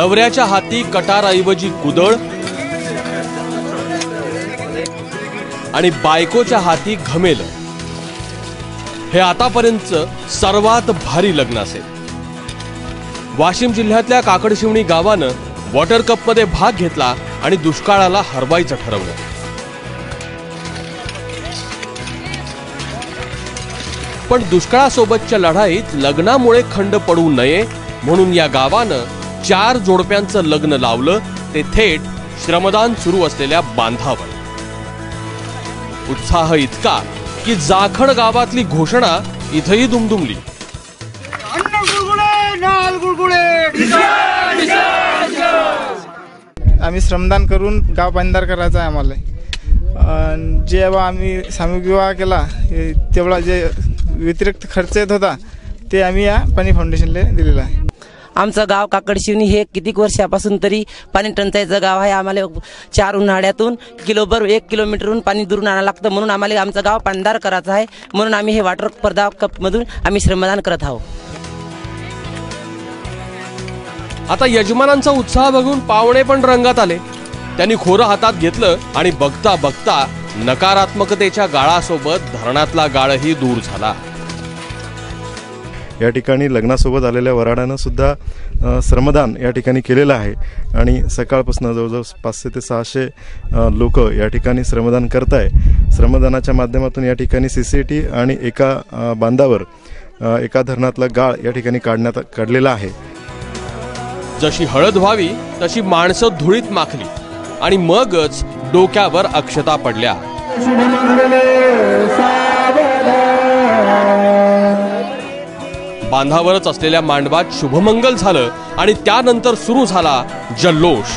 नवऱ्याच्या हाती कटारऐवजी कुदळ आणि बायकोच्या हाती घमेल, हे आतापर्यंत सर्वात भारी लग्न असेल। वाशिम जिल्ह्यातल्या काकडशिवणी गावानं वॉटर कप मध्ये भाग घेतला आणि दुष्काळाला हरवायचं ठरवलं। पण दुष्काळासोबतच्या लढाईत लग्नामुळे खंड पडू नये म्हणून या गावानं 4 जोडप्यांचं लग्न लावलं, ते थेट श्रमदान सुरू असलेल्या बांधावर। उत्साह इतका की जाखड गावातली घोषणा इथंही दुमदुमली। आम्ही श्रमदान करून गाव पाणीदार करायचं आहे आम्हाला। जेव्हा आम्ही सामूहिक विवाह केला तेवढा जे व्यतिरिक्त खर्च येत होता ते आम्ही या पाणी फाउंडेशनला दिलेला आहे। आमचं गाव काकडशिवणी हे कितीक वर्षापासून तरी पाणी टंचाईचं गाव आहे। आम्हाला 4 उन्हाळ्यातून 1 किलोमीटरहून पाणी दुरून आणायला लागतं, म्हणून आम्हाला आमचं गाव पाणीदार करायचं आहे। म्हणून आम्ही हे वॉटर स्पर्धा कपमधून आम्ही श्रमदान करत आहोत। आता यजमानांचा उत्साह बघून पाहुणे पण रंगात आले। त्यांनी खोरं हातात घेतलं आणि बघता बघता नकारात्मकतेच्या गाळासोबत धरणातला गाळही दूर झाला। या ठिकाणी लग्नासोबत आलेल्या वराडानं सुद्धा श्रमदान या ठिकाणी केलेलं आहे आणि सकाळपासून जवळजवळ 500 ते 600 लोक या ठिकाणी श्रमदान करत आहे। श्रमदानाच्या माध्यमातून या ठिकाणी सीसीटी आणि एका बांधावर एका धरणातला गाळ या ठिकाणी काढलेला आहे। जशी हळद व्हावी तशी माणसं धुळीत माखली आणि मगच डोक्यावर अक्षता पडल्या। बांधावरच असलेल्या मांडवात शुभमंगल झालं आणि त्यानंतर सुरू झाला जल्लोष।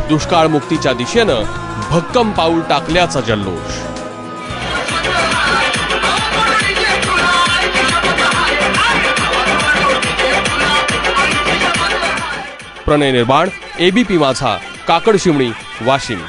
दुष्काळ मुक्तीच्या दिशेनं भक्कम पाऊल टाकल्याचा जल्लोष। प्रणय निर्माण, एबीपी माझा, काकडशिवणी, वाशिम।